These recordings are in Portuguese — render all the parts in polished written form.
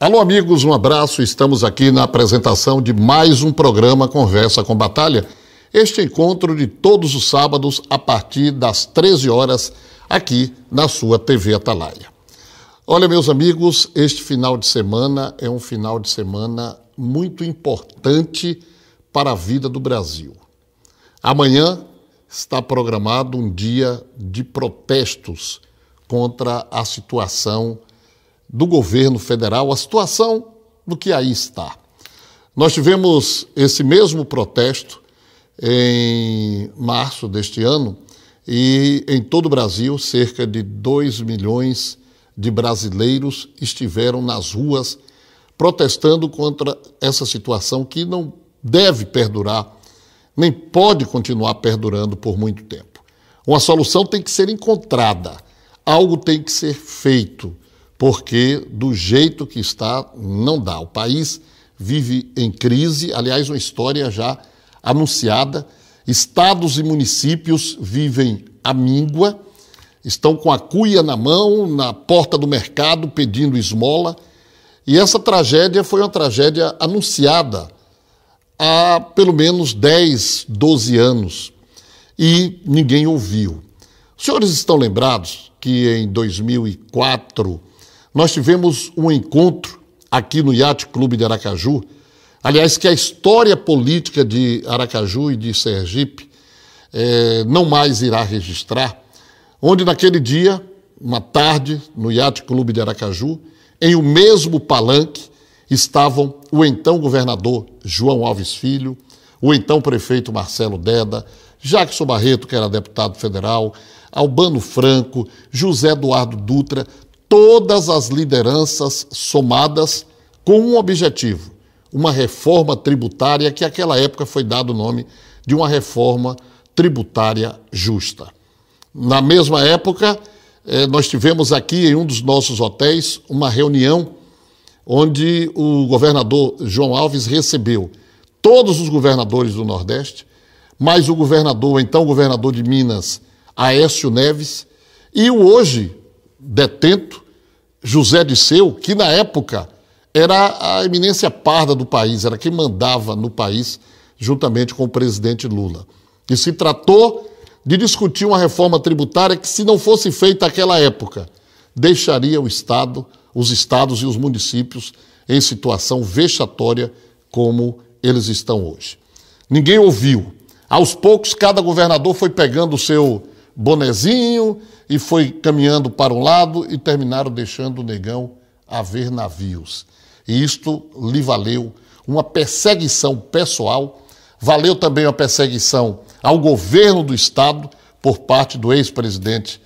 Alô, amigos, um abraço. Estamos aqui na apresentação de mais um programa Conversa com Batalha. Este encontro de todos os sábados a partir das 13 horas aqui na sua TV Atalaia. Olha, meus amigos, este final de semana é um final de semana muito importante para a vida do Brasil. Amanhã está programado um dia de protestos contra a situação do governo federal, a situação do que aí está. Nós tivemos esse mesmo protesto em março deste ano e em todo o Brasil cerca de 2 milhões de brasileiros estiveram nas ruas protestando contra essa situação que não deve perdurar, nem pode continuar perdurando por muito tempo. Uma solução tem que ser encontrada, algo tem que ser feito, porque do jeito que está, não dá. O país vive em crise, aliás, uma história já anunciada. Estados e municípios vivem à míngua, estão com a cuia na mão, na porta do mercado, pedindo esmola. E essa tragédia foi uma tragédia anunciada há pelo menos 10, 12 anos e ninguém ouviu. Os senhores estão lembrados que em 2004 nós tivemos um encontro aqui no Yacht Clube de Aracaju, aliás, que a história política de Aracaju e de Sergipe não mais irá registrar, onde naquele dia, uma tarde, no Yacht Clube de Aracaju, em o mesmo palanque, estavam o então governador João Alves Filho, o então prefeito Marcelo Deda, Jackson Barreto, que era deputado federal, Albano Franco, José Eduardo Dutra, todas as lideranças somadas com um objetivo, uma reforma tributária que naquela época foi dado o nome de uma reforma tributária justa. Na mesma época, nós tivemos aqui em um dos nossos hotéis uma reunião onde o governador João Alves recebeu todos os governadores do Nordeste, mais o então governador de Minas, Aécio Neves, e o hoje detento José Disseu, que na época era a eminência parda do país, era quem mandava no país, juntamente com o presidente Lula. E se tratou de discutir uma reforma tributária que, se não fosse feita naquela época, deixaria os estados e os municípios em situação vexatória como eles estão hoje. Ninguém ouviu. Aos poucos, cada governador foi pegando o seu bonezinho e foi caminhando para um lado e terminaram deixando o negão a ver navios. E isto lhe valeu uma perseguição pessoal, valeu também uma perseguição ao governo do Estado por parte do ex-presidente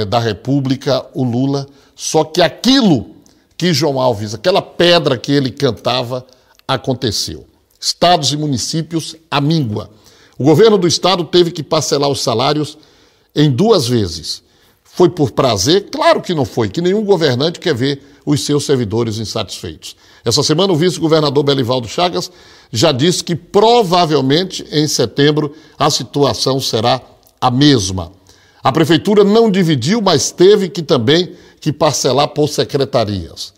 da República, o Lula. Só que aquilo que João Alves, aquela pedra que ele cantava, aconteceu. Estados e municípios à míngua. O governo do Estado teve que parcelar os salários em 2 vezes. Foi por prazer? Claro que não foi, que nenhum governante quer ver os seus servidores insatisfeitos. Essa semana o vice-governador Belivaldo Chagas já disse que provavelmente em setembro a situação será a mesma. A prefeitura não dividiu, mas teve que também que parcelar por secretarias.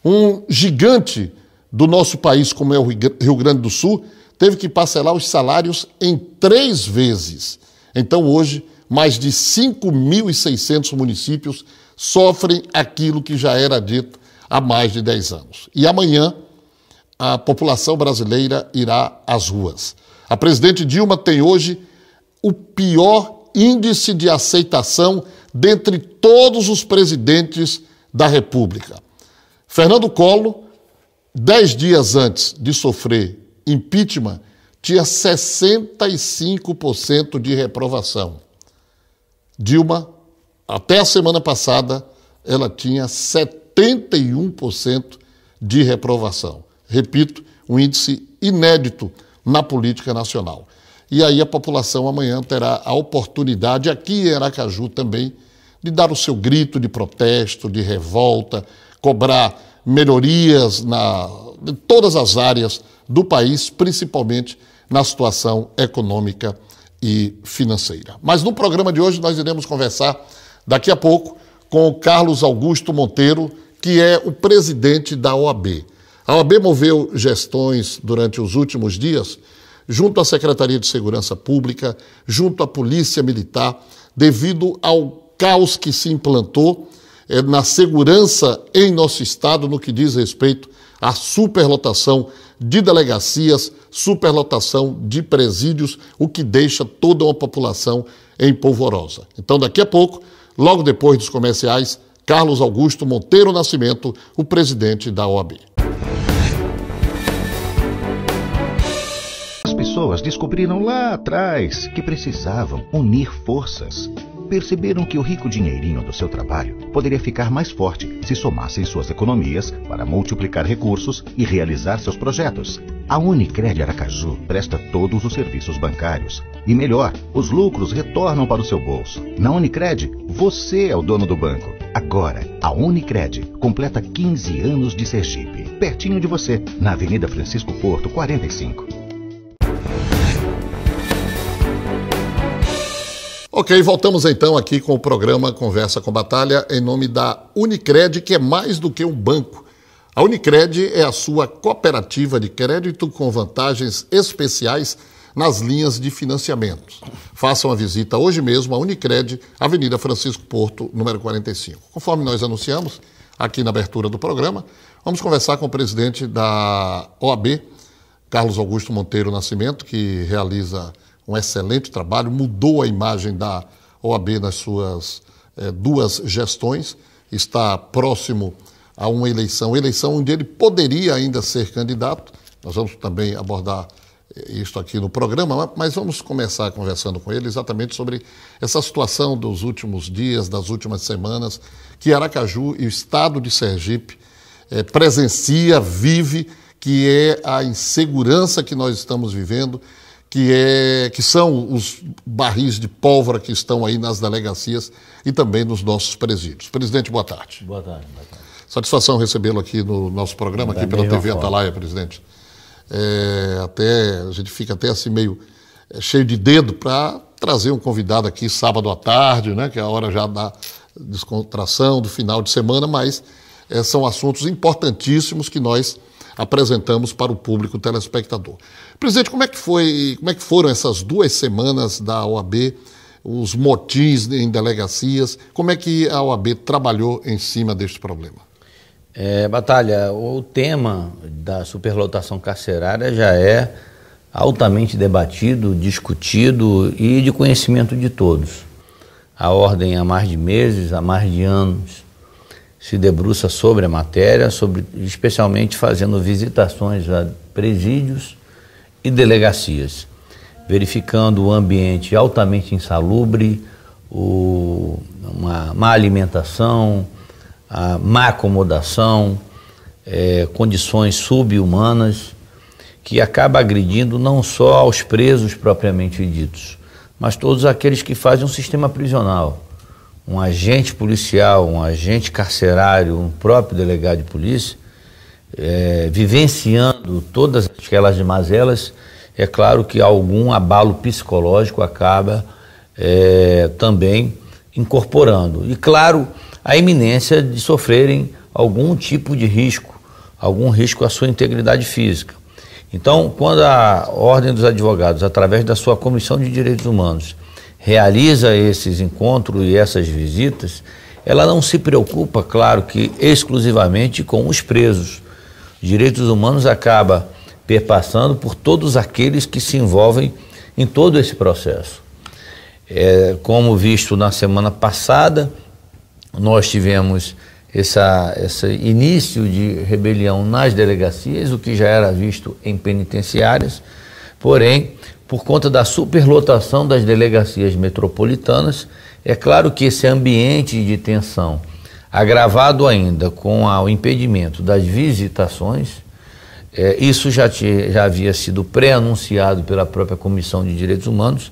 Um gigante do nosso país, como é o Rio Grande do Sul, teve que parcelar os salários em 3 vezes. Então hoje, mais de 5.600 municípios sofrem aquilo que já era dito há mais de 10 anos. E amanhã, a população brasileira irá às ruas. A presidente Dilma tem hoje o pior índice de aceitação dentre todos os presidentes da República. Fernando Collor, 10 dias antes de sofrer impeachment, tinha 65% de reprovação. Dilma, até a semana passada, ela tinha 71% de reprovação. Repito, um índice inédito na política nacional. E aí a população amanhã terá a oportunidade, aqui em Aracaju também, de dar o seu grito de protesto, de revolta, cobrar melhorias em todas as áreas do país, principalmente na situação econômica e financeira. Mas no programa de hoje nós iremos conversar daqui a pouco com o Carlos Augusto Monteiro, que é o presidente da OAB. A OAB moveu gestões durante os últimos dias, junto à Secretaria de Segurança Pública, junto à Polícia Militar, devido ao caos que se implantou na segurança em nosso estado no que diz respeito à superlotação de delegacias, superlotação de presídios, o que deixa toda uma população em polvorosa. Então, daqui a pouco, logo depois dos comerciais, Carlos Augusto Monteiro Nascimento, o presidente da OAB. As pessoas descobriram lá atrás que precisavam unir forças. Perceberam que o rico dinheirinho do seu trabalho poderia ficar mais forte se somassem suas economias para multiplicar recursos e realizar seus projetos. A Unicred Aracaju presta todos os serviços bancários. E melhor, os lucros retornam para o seu bolso. Na Unicred, você é o dono do banco. Agora, a Unicred completa 15 anos de Sergipe. Pertinho de você, na Avenida Francisco Porto, 45. Ok, voltamos então aqui com o programa Conversa com Batalha em nome da Unicred, que é mais do que um banco. A Unicred é a sua cooperativa de crédito com vantagens especiais nas linhas de financiamento. Faça uma visita hoje mesmo à Unicred, Avenida Francisco Porto, número 45. Conforme nós anunciamos aqui na abertura do programa, vamos conversar com o presidente da OAB, Carlos Augusto Monteiro Nascimento, que realiza um excelente trabalho, mudou a imagem da OAB nas suas duas gestões, está próximo a uma eleição onde ele poderia ainda ser candidato. Nós vamos também abordar isso aqui no programa, mas vamos começar conversando com ele exatamente sobre essa situação dos últimos dias, das últimas semanas, que Aracaju e o estado de Sergipe presencia, vive, que é a insegurança que nós estamos vivendo, que são os barris de pólvora que estão aí nas delegacias e também nos nossos presídios. Presidente, boa tarde. Boa tarde. Boa tarde. Satisfação recebê-lo aqui no nosso programa, aqui pela TV Atalaia, presidente. A gente fica até assim meio cheio de dedo para trazer um convidado aqui sábado à tarde, né, que é a hora já da descontração do final de semana, mas são assuntos importantíssimos que nós apresentamos para o público telespectador. Presidente, como é que foram essas 2 semanas da OAB, os motins em delegacias, como é que a OAB trabalhou em cima deste problema? Batalha, o tema da superlotação carcerária já é altamente debatido, discutido e de conhecimento de todos. A ordem há mais de meses, há mais de anos, se debruça sobre a matéria, especialmente fazendo visitações a presídios e delegacias, verificando o ambiente altamente insalubre, uma má alimentação, a má acomodação, condições sub-humanas, que acaba agredindo não só aos presos propriamente ditos, mas todos aqueles que fazem um sistema prisional. Um agente policial, um agente carcerário, um próprio delegado de polícia, vivenciando todas aquelas mazelas, é claro que algum abalo psicológico acaba também incorporando. E claro, a iminência de sofrerem algum tipo de risco, algum risco à sua integridade física. Então, quando a Ordem dos Advogados, através da sua Comissão de Direitos Humanos, realiza esses encontros e essas visitas, ela não se preocupa, claro que exclusivamente com os presos. Direitos humanos acaba perpassando por todos aqueles que se envolvem em todo esse processo. Como visto na semana passada, nós tivemos esse início de rebelião nas delegacias, o que já era visto em penitenciárias, porém, por conta da superlotação das delegacias metropolitanas, é claro que esse ambiente de tensão, agravado ainda com o impedimento das visitações, isso já havia sido pré-anunciado pela própria Comissão de Direitos Humanos,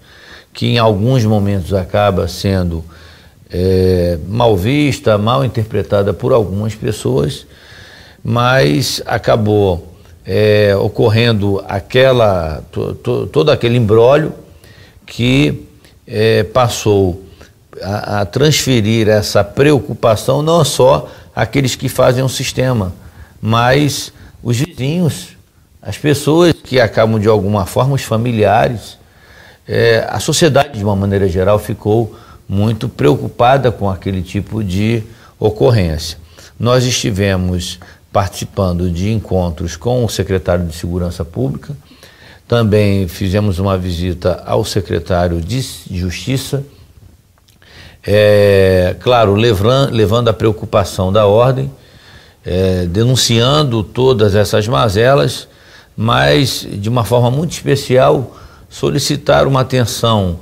que em alguns momentos acaba sendo mal vista, mal interpretada por algumas pessoas, mas acabou ocorrendo todo aquele imbróglio que passou a transferir essa preocupação não só aqueles que fazem o sistema, mas os vizinhos, as pessoas que acabam de alguma forma, os familiares, a sociedade de uma maneira geral ficou muito preocupada com aquele tipo de ocorrência. Nós estivemos participando de encontros com o secretário de Segurança Pública, também fizemos uma visita ao secretário de Justiça, claro, levando a preocupação da ordem, denunciando todas essas mazelas, mas de uma forma muito especial solicitar uma atenção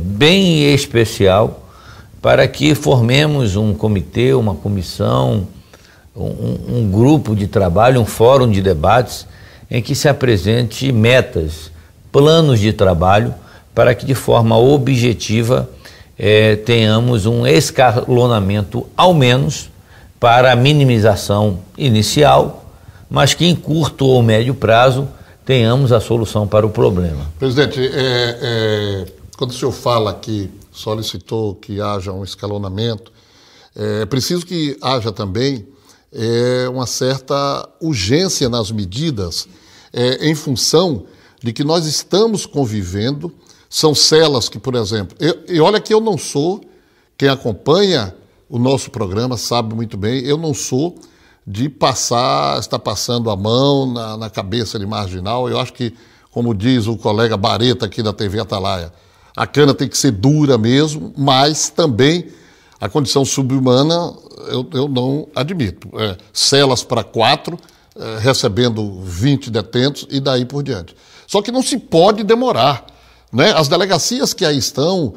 bem especial para que formemos um comitê, uma comissão, um grupo de trabalho, um fórum de debates em que se apresente metas, planos de trabalho para que de forma objetiva tenhamos um escalonamento ao menos para a minimização inicial, mas que em curto ou médio prazo tenhamos a solução para o problema. Presidente, quando o senhor fala que solicitou que haja um escalonamento, é preciso que haja também uma certa urgência nas medidas em função de que nós estamos convivendo. São celas que, por exemplo, e olha que eu não sou, quem acompanha o nosso programa sabe muito bem, eu não sou de estar passando a mão na cabeça de marginal. Eu acho que, como diz o colega Bareta aqui da TV Atalaia, a cana tem que ser dura mesmo, mas também a condição subhumana eu não admito. Celas para 4, recebendo 20 detentos e daí por diante. Só que não se pode demorar, né? As delegacias que aí estão,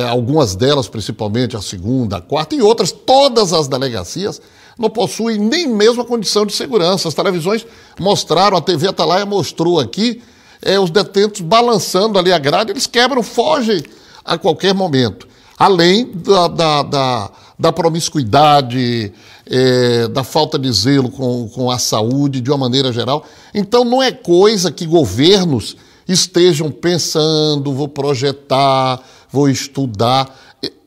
algumas delas, principalmente a 2ª, a 4ª e outras, todas as delegacias não possuem nem mesmo a condição de segurança. As televisões mostraram, a TV Atalaia mostrou aqui, os detentos balançando ali a grade, eles quebram, fogem a qualquer momento. Além da promiscuidade, da falta de zelo com a saúde de uma maneira geral. Então não é coisa que governos estejam pensando, vou projetar, vou estudar.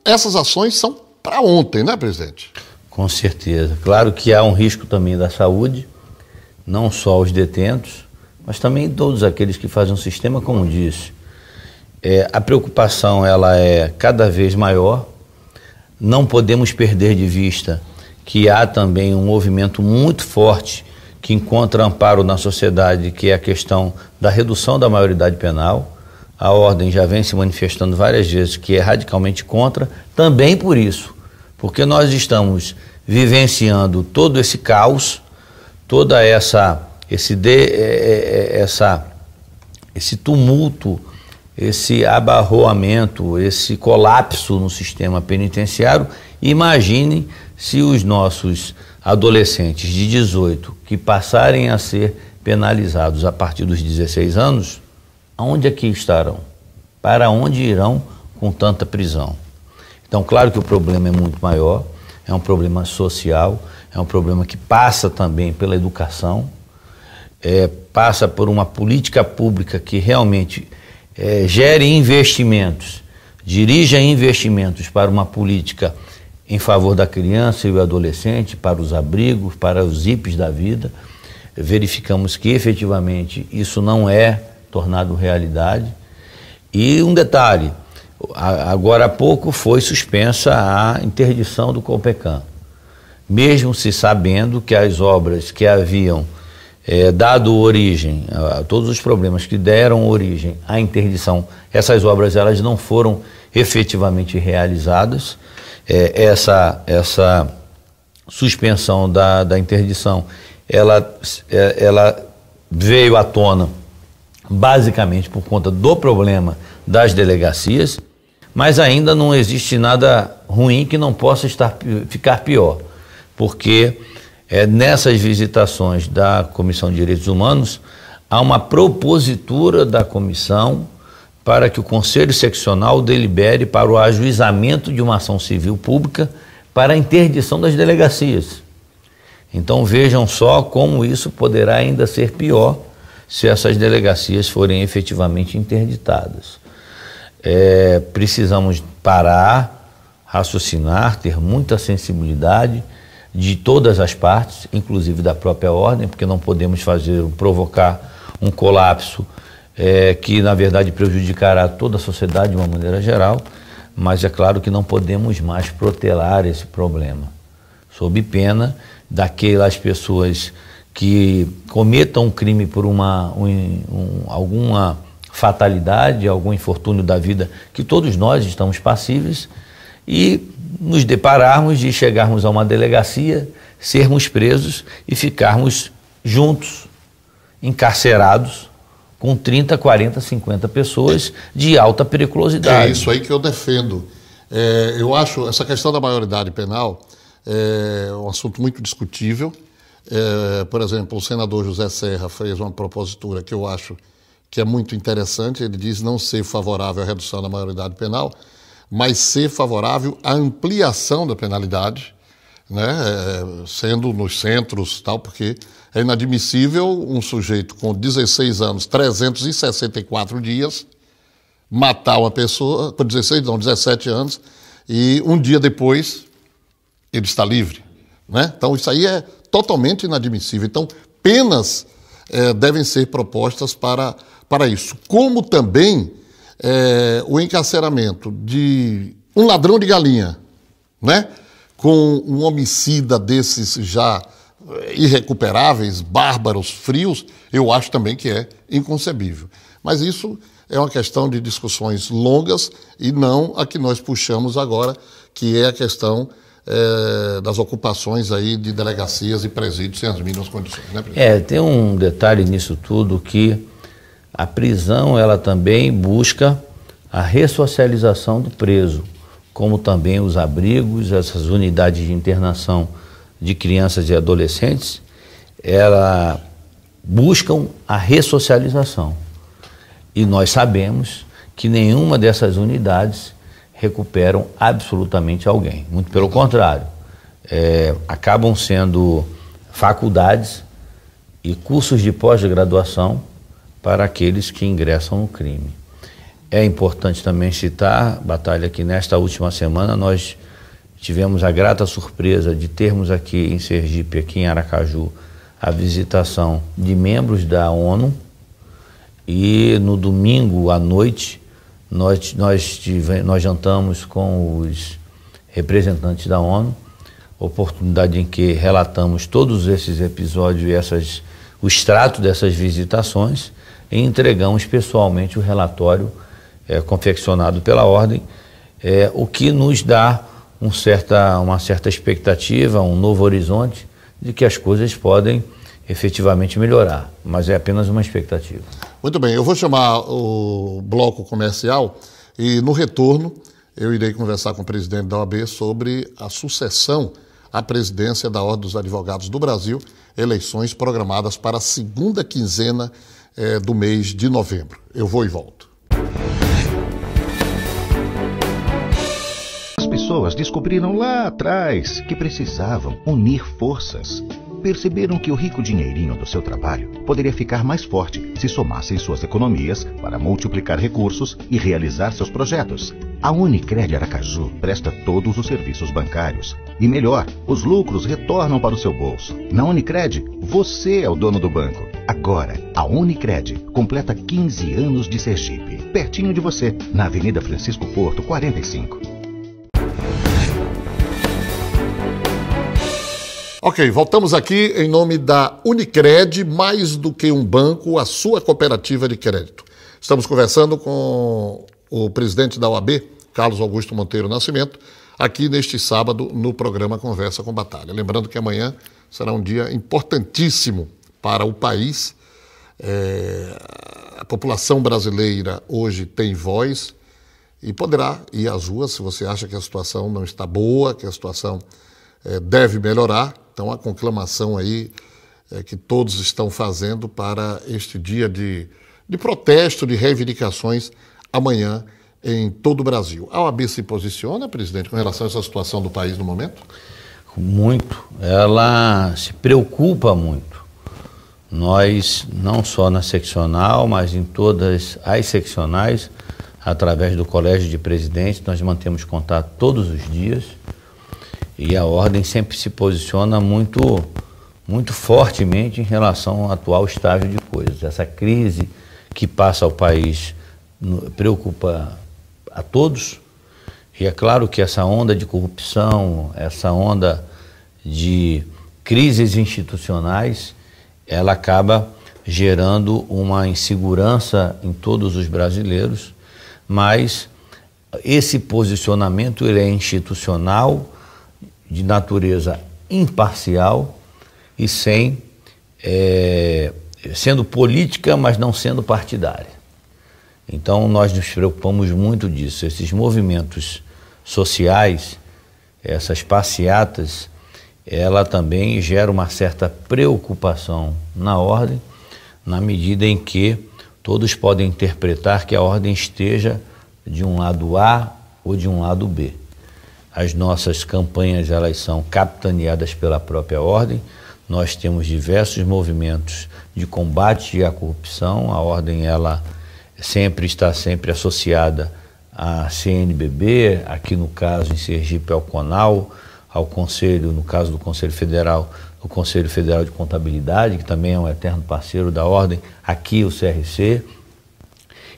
Essas ações são para ontem, né, presidente? Com certeza. Claro que há um risco também da saúde, não só os detentos, mas também todos aqueles que fazem o sistema, como disse. A preocupação ela é cada vez maior. Não podemos perder de vista que há também um movimento muito forte que encontra amparo na sociedade, que é a questão da redução da maioridade penal. A ordem já vem se manifestando várias vezes que é radicalmente contra, também por isso, porque nós estamos vivenciando todo esse caos, toda esse tumulto, esse abarroamento, esse colapso no sistema penitenciário. Imagine se os nossos adolescentes de 18 que passarem a ser penalizados a partir dos 16 anos, aonde é que estarão? Para onde irão com tanta prisão? Então, claro que o problema é muito maior, é um problema social, é um problema que passa também pela educação, passa por uma política pública que realmente gere investimentos, dirija investimentos para uma política em favor da criança e o adolescente, para os abrigos, para os IPs da vida. Verificamos que efetivamente isso não é tornado realidade. E um detalhe, agora há pouco foi suspensa a interdição do Copecan, mesmo se sabendo que as obras que haviam dado origem a todos os problemas que deram origem à interdição, essas obras elas não foram efetivamente realizadas. Essa suspensão da interdição, ela veio à tona basicamente por conta do problema das delegacias, mas ainda não existe nada ruim que não possa ficar pior, porque nessas visitações da Comissão de Direitos Humanos há uma propositura da comissão para que o Conselho Seccional delibere para o ajuizamento de uma ação civil pública para a interdição das delegacias. Então vejam só como isso poderá ainda ser pior se essas delegacias forem efetivamente interditadas. Precisamos parar, raciocinar, ter muita sensibilidade de todas as partes, inclusive da própria ordem, porque não podemos provocar um colapso que, na verdade, prejudicará toda a sociedade de uma maneira geral, mas é claro que não podemos mais protelar esse problema, sob pena daquelas pessoas que cometam um crime por alguma fatalidade, algum infortúnio da vida, que todos nós estamos passíveis, e nos depararmos de chegarmos a uma delegacia, sermos presos e ficarmos juntos, encarcerados, com 30, 40, 50 pessoas de alta periculosidade. É isso aí que eu defendo. Eu acho essa questão da maioridade penal um assunto muito discutível. Por exemplo, o senador José Serra fez uma propositura que eu acho que é muito interessante. Ele diz não ser favorável à redução da maioridade penal, mas ser favorável à ampliação da penalidade, né, sendo nos centros, tal, porque é inadmissível um sujeito com 16 anos, 364 dias, matar uma pessoa com 17 anos, e um dia depois ele está livre, né? Então isso aí é totalmente inadmissível. Então penas devem ser propostas para isso, como também o encarceramento de um ladrão de galinha, né, com um homicida desses já irrecuperáveis, bárbaros, frios, eu acho também que é inconcebível. Mas isso é uma questão de discussões longas e não a que nós puxamos agora, que é a questão das ocupações aí de delegacias e presídios sem as mínimas condições, né, presidente? Tem um detalhe nisso tudo, que a prisão, ela também busca a ressocialização do preso, como também os abrigos, essas unidades de internação de crianças e adolescentes, elas buscam a ressocialização. E nós sabemos que nenhuma dessas unidades recuperam absolutamente alguém. Muito pelo contrário, acabam sendo faculdades e cursos de pós-graduação para aqueles que ingressam no crime. É importante também citar, Batalha, que nesta última semana nós tivemos a grata surpresa de termos aqui em Sergipe, aqui em Aracaju, a visitação de membros da ONU, e no domingo à noite nós jantamos com os representantes da ONU, oportunidade em que relatamos todos esses episódios e o extrato dessas visitações, e entregamos pessoalmente o relatório confeccionado pela Ordem, o que nos dá uma certa expectativa, um novo horizonte de que as coisas podem efetivamente melhorar, mas é apenas uma expectativa. Muito bem, eu vou chamar o bloco comercial e no retorno eu irei conversar com o presidente da OAB sobre a sucessão à presidência da Ordem dos Advogados do Brasil, eleições programadas para a segunda quinzena do mês de novembro. Eu vou e volto. As pessoas descobriram lá atrás que precisavam unir forças. Perceberam que o rico dinheirinho do seu trabalho poderia ficar mais forte se somassem suas economias para multiplicar recursos e realizar seus projetos. A Unicred Aracaju presta todos os serviços bancários. E melhor, os lucros retornam para o seu bolso. Na Unicred, você é o dono do banco. Agora, a Unicred completa 15 anos de Sergipe. Pertinho de você, na Avenida Francisco Porto, 45. Ok, voltamos aqui em nome da Unicred, mais do que um banco, a sua cooperativa de crédito. Estamos conversando com o presidente da OAB, Carlos Augusto Monteiro Nascimento, aqui neste sábado no programa Conversa com Batalha. Lembrando que amanhã será um dia importantíssimo para o país. A população brasileira hoje tem voz e poderá ir às ruas se você acha que a situação não está boa, que a situação deve melhorar. Então, a conclamação aí que todos estão fazendo para este dia de protesto, de reivindicações amanhã em todo o Brasil. A OAB se posiciona, presidente, com relação a essa situação do país no momento? Muito. Ela se preocupa muito. Nós, não só na seccional, mas em todas as seccionais, através do Colégio de Presidentes, nós mantemos contato todos os dias e a Ordem sempre se posiciona muito fortemente em relação ao atual estágio de coisas. Essa crise que passa ao país preocupa a todos, e é claro que essa onda de corrupção, essa onda de crises institucionais, ela acaba gerando uma insegurança em todos os brasileiros, mas esse posicionamento ele é institucional, de natureza imparcial e sendo política, mas não sendo partidária. Então nós nos preocupamos muito disso. Esses movimentos sociais, essas passeatas, ela também gera uma certa preocupação na Ordem, na medida em que todos podem interpretar que a Ordem esteja de um lado A ou de um lado B. As nossas campanhas, elas são capitaneadas pela própria Ordem. Nós temos diversos movimentos de combate à corrupção. A Ordem, ela está associada à CNBB, aqui no caso em Sergipe ao CONAL, ao Conselho, no caso do Conselho Federal, o Conselho Federal de Contabilidade, que também é um eterno parceiro da Ordem, aqui o CRC,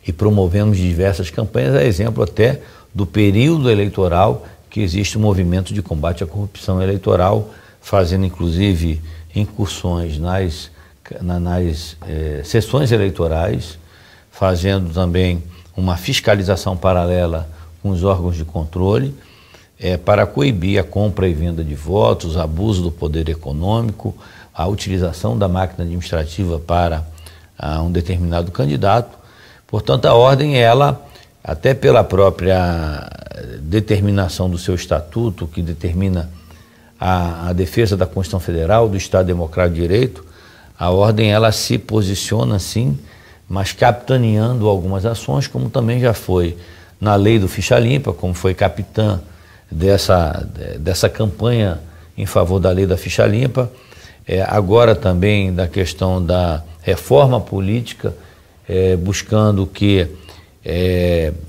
e promovemos diversas campanhas, a exemplo até do período eleitoral, que existe um movimento de combate à corrupção eleitoral, fazendo inclusive incursões nas sessões eleitorais, fazendo também uma fiscalização paralela com os órgãos de controle, para coibir a compra e venda de votos, abuso do poder econômico, a utilização da máquina administrativa para um determinado candidato. Portanto, a Ordem, ela, até pela própria determinação do seu estatuto, que determina a defesa da Constituição Federal, do Estado Democrático de Direito, a Ordem, ela se posiciona sim, mas capitaneando algumas ações, como também já foi na lei do Ficha Limpa, como foi capitã dessa campanha em favor da lei da Ficha Limpa, agora também da questão da reforma política, buscando que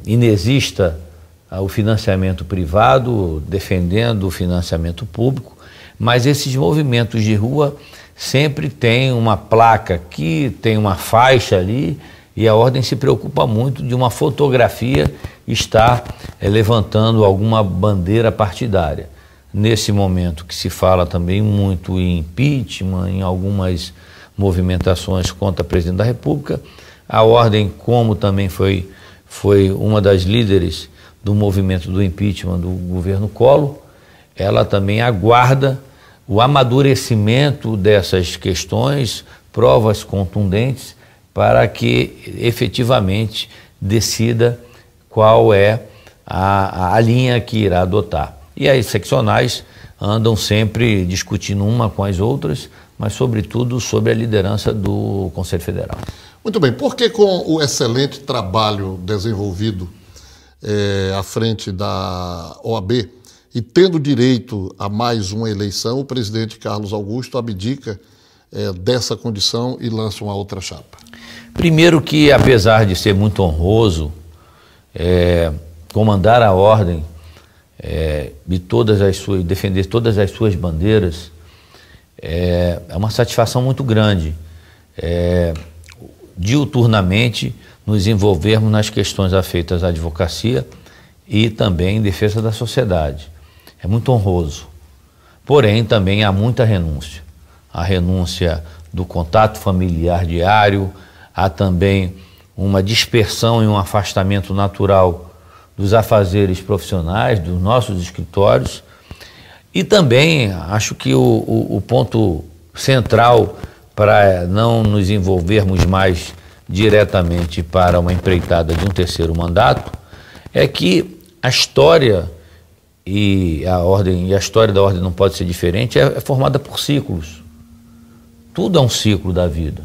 inexista o financiamento privado, defendendo o financiamento público, mas esses movimentos de rua sempre tem uma placa aqui, tem uma faixa ali, e a Ordem se preocupa muito de uma fotografia estar levantando alguma bandeira partidária. Nesse momento que se fala também muito em impeachment, em algumas movimentações contra o presidente da República, a Ordem, como também foi uma das líderes do movimento do impeachment do governo Collor, ela também aguarda o amadurecimento dessas questões, provas contundentes, para que efetivamente decida qual é a linha que irá adotar. E as seccionais andam sempre discutindo uma com as outras, mas sobretudo sobre a liderança do Conselho Federal. Muito bem, porque com o excelente trabalho desenvolvido à frente da OAB e tendo direito a mais uma eleição, o presidente Carlos Augusto abdica dessa condição e lança uma outra chapa? Primeiro que, apesar de ser muito honroso comandar a Ordem defender todas as suas bandeiras, é uma satisfação muito grande. Diuturnamente nos envolvermos nas questões afeitas à advocacia e também em defesa da sociedade. É muito honroso. Porém, também há muita renúncia. A renúncia do contato familiar diário, há também uma dispersão e um afastamento natural dos afazeres profissionais, dos nossos escritórios. E também acho que o ponto central para não nos envolvermos mais diretamente para uma empreitada de um terceiro mandato é que a história e a história da Ordem não pode ser diferente, é formada por ciclos. Tudo é um ciclo da vida.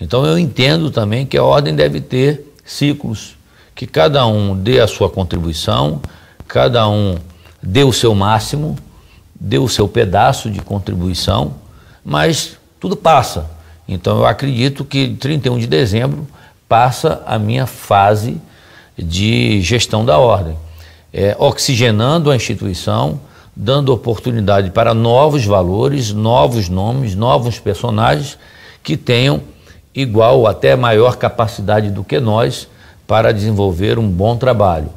Então eu entendo também que a Ordem deve ter ciclos, que cada um dê a sua contribuição, cada um dê o seu máximo, dê o seu pedaço de contribuição, mas tudo passa. Então eu acredito que 31 de dezembro passa a minha fase de gestão da ordem, oxigenando a instituição, dando oportunidade para novos valores, novos nomes, novos personagens que tenham igual ou até maior capacidade do que nós para desenvolver um bom trabalho.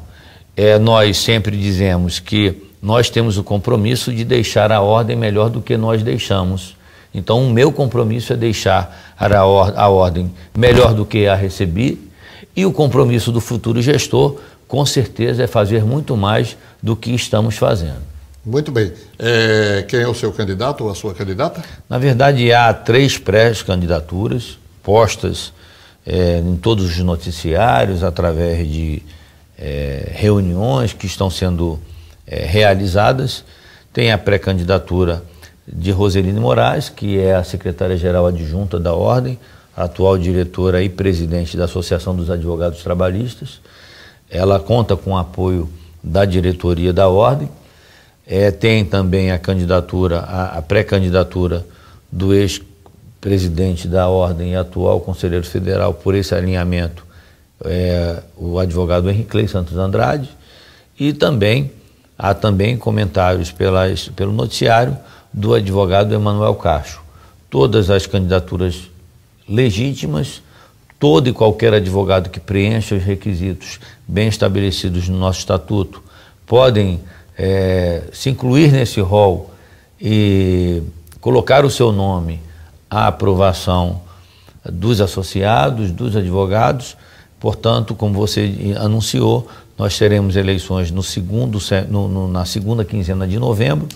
Nós sempre dizemos que nós temos o compromisso de deixar a ordem melhor do que nós deixamos. Então, o meu compromisso é deixar a ordem melhor do que a recebi, e o compromisso do futuro gestor, com certeza, é fazer muito mais do que estamos fazendo. Muito bem. Quem é o seu candidato ou a sua candidata? Na verdade, há 3 pré-candidaturas postas em todos os noticiários, através de reuniões que estão sendo realizadas. Tem a pré-candidatura de Roseline Moraes, que é a secretária-geral adjunta da Ordem, atual diretora e presidente da Associação dos Advogados Trabalhistas. Ela conta com o apoio da diretoria da Ordem. Tem também a candidatura, a pré-candidatura do ex-presidente da Ordem e atual conselheiro federal por esse alinhamento, o advogado Henrique Clay Santos Andrade, e também há comentários pelo noticiário do advogado Emanuel Cacho. Todas as candidaturas legítimas, todo e qualquer advogado que preencha os requisitos bem estabelecidos no nosso estatuto podem se incluir nesse rol e colocar o seu nome à aprovação dos associados, dos advogados. Portanto, como você anunciou, nós teremos eleições na segunda quinzena de novembro,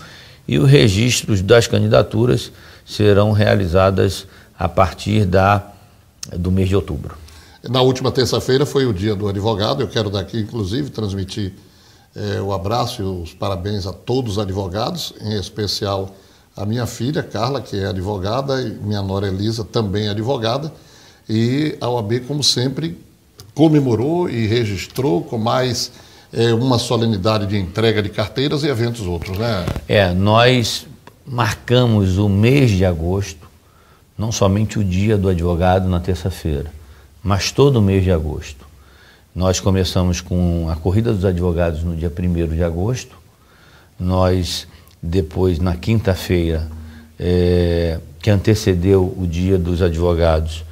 e os registros das candidaturas serão realizadas a partir do mês de outubro. Na última terça-feira foi o dia do advogado. Eu quero daqui, inclusive, transmitir o abraço e os parabéns a todos os advogados, em especial a minha filha, Carla, que é advogada, e minha nora Elisa, também advogada, e a OAB, como sempre, comemorou e registrou com mais uma solenidade de entrega de carteiras e eventos outros, né? Nós marcamos o mês de agosto, não somente o dia do advogado na terça-feira, mas todo o mês de agosto. Nós começamos com a Corrida dos Advogados no dia 1º de agosto. Nós, depois, na quinta-feira, que antecedeu o dia dos advogados,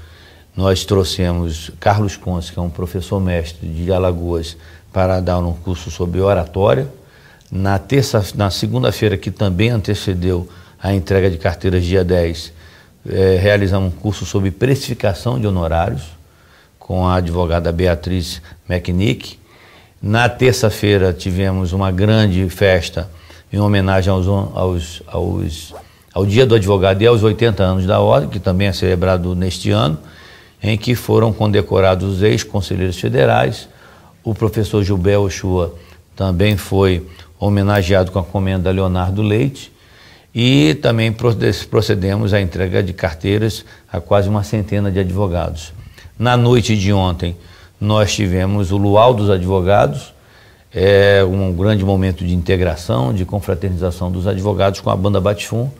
nós trouxemos Carlos Ponce, que é um professor mestre de Alagoas, para dar um curso sobre oratória. Na segunda-feira, que também antecedeu a entrega de carteiras, dia 10, realizamos um curso sobre precificação de honorários, com a advogada Beatriz McNick. Na terça-feira tivemos uma grande festa em homenagem ao Dia do Advogado e aos 80 anos da Ordem, que também é celebrado neste ano, em que foram condecorados os ex-conselheiros federais. O professor Gilberto Ochoa também foi homenageado com a comenda Leonardo Leite, e também procedemos à entrega de carteiras a quase uma centena de advogados. Na noite de ontem, nós tivemos o Luau dos Advogados, um grande momento de integração, de confraternização dos advogados com a banda Batifum,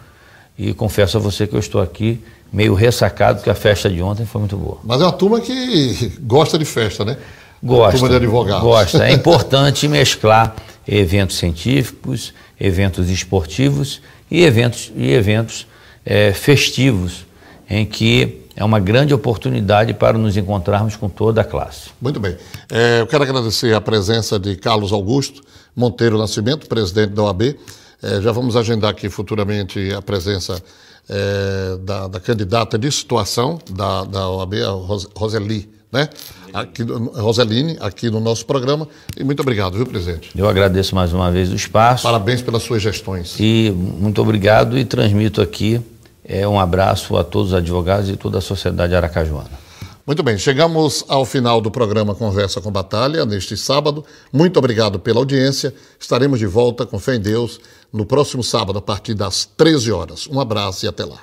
e confesso a você que eu estou aqui meio ressacado, porque a festa de ontem foi muito boa. Mas é uma turma que gosta de festa, né? Gosta. Turma de advogados. Gosta. É importante mesclar eventos científicos, eventos esportivos e eventos festivos, em que é uma grande oportunidade para nos encontrarmos com toda a classe. Muito bem. Eu quero agradecer a presença de Carlos Augusto Monteiro Nascimento, presidente da OAB. Já vamos agendar aqui futuramente a presença da candidata de situação da OAB, a Roseline, né? Roseline, aqui no nosso programa. E muito obrigado, viu, presidente? Eu agradeço mais uma vez o espaço. Parabéns pelas suas gestões. E muito obrigado, e transmito aqui um abraço a todos os advogados e toda a sociedade aracajuana. Muito bem, chegamos ao final do programa Conversa com Batalha, neste sábado. Muito obrigado pela audiência. Estaremos de volta, com fé em Deus, no próximo sábado, a partir das 13 horas. Um abraço e até lá.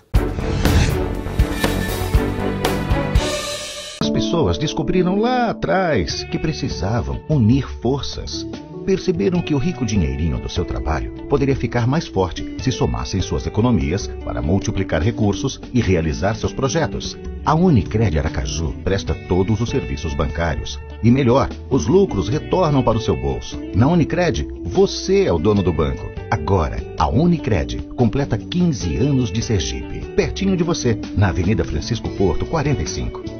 As pessoas descobriram lá atrás que precisavam unir forças, Perceberam que o rico dinheirinho do seu trabalho poderia ficar mais forte se somassem suas economias para multiplicar recursos e realizar seus projetos. A Unicred Aracaju presta todos os serviços bancários. E melhor, os lucros retornam para o seu bolso. Na Unicred, você é o dono do banco. Agora, a Unicred completa 15 anos de Sergipe. Pertinho de você, na Avenida Francisco Porto, 45.